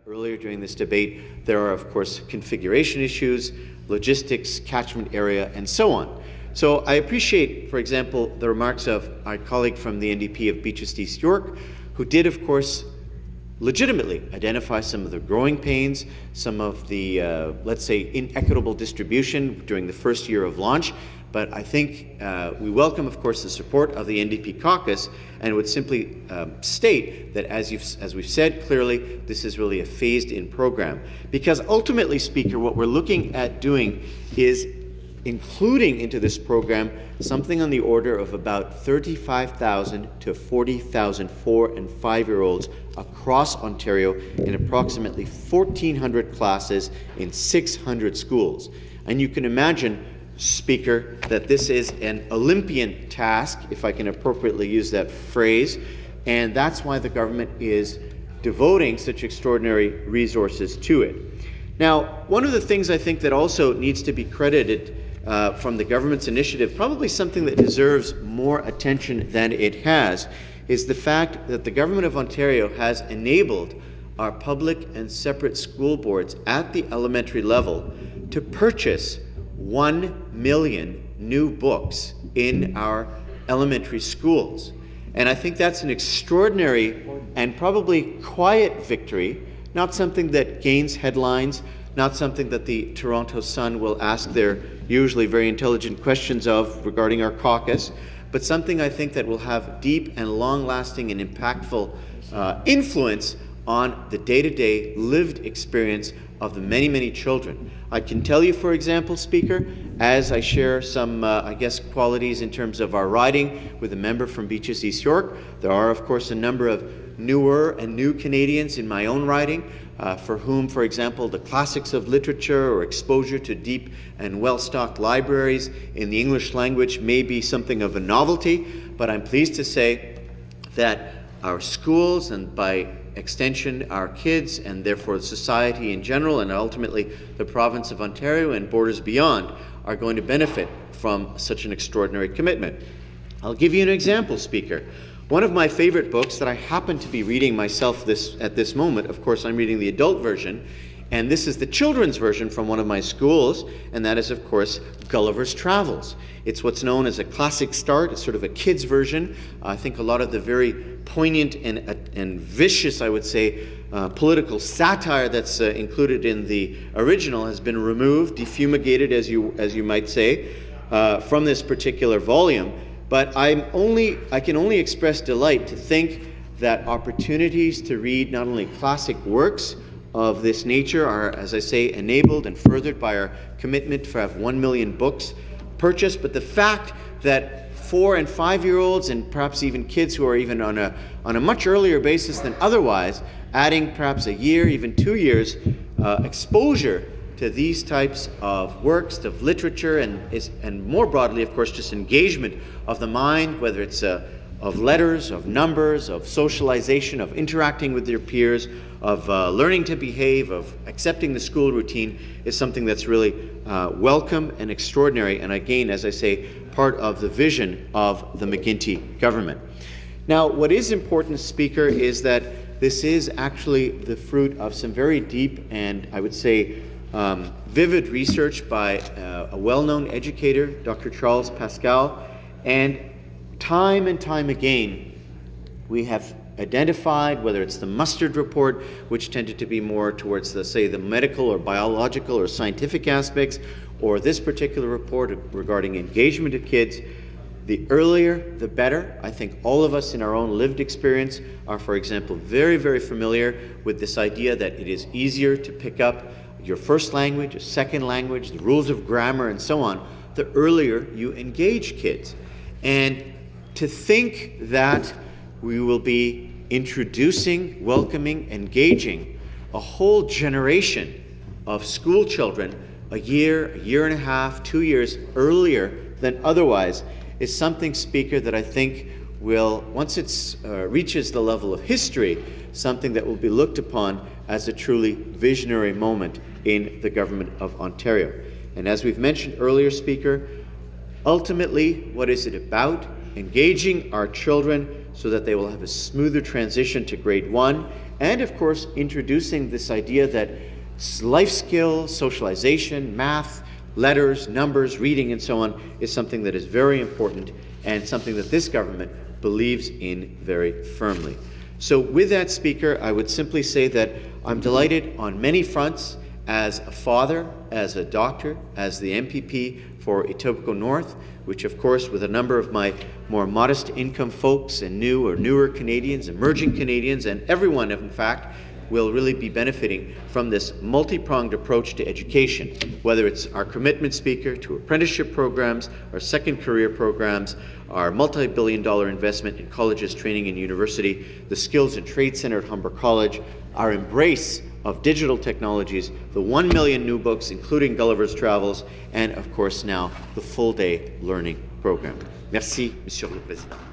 Earlier during this debate, there are, of course, configuration issues, logistics, catchment area, and so on. So I appreciate, for example, the remarks of our colleague from the NDP of Beaches East York, who did, of course, legitimately identify some of the growing pains, some of the, let's say, inequitable distribution during the first year of launch. But I think we welcome, of course, the support of the NDP caucus, and would simply state that, as we've said clearly, this is really a phased-in program. Because ultimately, Speaker, what we're looking at doing is including into this program something on the order of about 35,000 to 40,000 4- and 5-year-olds across Ontario in approximately 1,400 classes in 600 schools. And you can imagine, Speaker, that this is an Olympian task, if I can appropriately use that phrase, and that's why the government is devoting such extraordinary resources to it. Now, one of the things I think that also needs to be credited from the government's initiative, probably something that deserves more attention than it has, is the fact that the Government of Ontario has enabled our public and separate school boards at the elementary level to purchase 1 million new books in our elementary schools. And I think that's an extraordinary and probably quiet victory, not something that gains headlines, not something that the Toronto Sun will ask their usually very intelligent questions of regarding our caucus, but something I think that will have deep and long-lasting and impactful influence on the day-to-day lived experience of the many, many children. I can tell you, for example, Speaker, as I share some, I guess, qualities in terms of our riding with a member from Beaches East York, there are, of course, a number of newer and new Canadians in my own riding, for whom, for example, the classics of literature or exposure to deep and well-stocked libraries in the English language may be something of a novelty, but I'm pleased to say that our schools, and by extension our kids, and therefore society in general, and ultimately the province of Ontario and borders beyond, are going to benefit from such an extraordinary commitment. I'll give you an example, Speaker. One of my favorite books that I happen to be reading myself at this moment, of course I'm reading the adult version, and this is the children's version from one of my schools, and that is, of course, Gulliver's Travels. It's what's known as a classic start. It's sort of a kid's version. I think a lot of the very poignant and vicious, I would say, political satire that's included in the original has been removed, defumigated, as you might say, from this particular volume. But I can only express delight to think that opportunities to read not only classic works of this nature are, as I say, enabled and furthered by our commitment to have 1 million books purchased, but the fact that 4- and 5-year-olds, and perhaps even kids who are even on a much earlier basis than otherwise, adding perhaps a year, even 2 years, exposure to these types of works, of literature, and more broadly, of course, just engagement of the mind, whether it's of letters, of numbers, of socialization, of interacting with their peers, of learning to behave, of accepting the school routine, is something that's really welcome and extraordinary, and again, as I say, part of the vision of the McGuinty government. Now, what is important, Speaker, is that this is actually the fruit of some very deep and, I would say, vivid research by a well-known educator, Dr. Charles Pascal, and time again, we have identified, whether it's the Mustard report, which tended to be more towards the medical or biological or scientific aspects, or this particular report regarding engagement of kids, the earlier, the better. I think all of us in our own lived experience are, for example, very, very familiar with this idea that it is easier to pick up your first language, a second language, the rules of grammar, and so on, the earlier you engage kids. And to think that we will be introducing, welcoming, engaging a whole generation of school children a year and a half, 2 years earlier than otherwise is something, Speaker, that I think will, once it reaches the level of history, something that will be looked upon as a truly visionary moment in the Government of Ontario. And as we've mentioned earlier, Speaker, ultimately, what is it about? Engaging our children so that they will have a smoother transition to grade 1 and of course introducing this idea that life skills, socialization, math, letters, numbers, reading, and so on is something that is very important and something that this government believes in very firmly. So with that, Speaker, I would simply say that I'm delighted on many fronts as a father, as a doctor, as the MPP for Etobicoke North, which of course with a number of my more modest income folks and new or newer Canadians, emerging Canadians, and everyone in fact, will really be benefiting from this multi-pronged approach to education, whether it's our commitment, Speaker, to apprenticeship programs, our second career programs, our multi-billion-dollar investment in colleges, training, and university, the Skills and Trade Centre at Humber College, our embrace of digital technologies, the 1 million new books, including Gulliver's Travels, and of course now the full-day learning program. Merci, Monsieur le Président.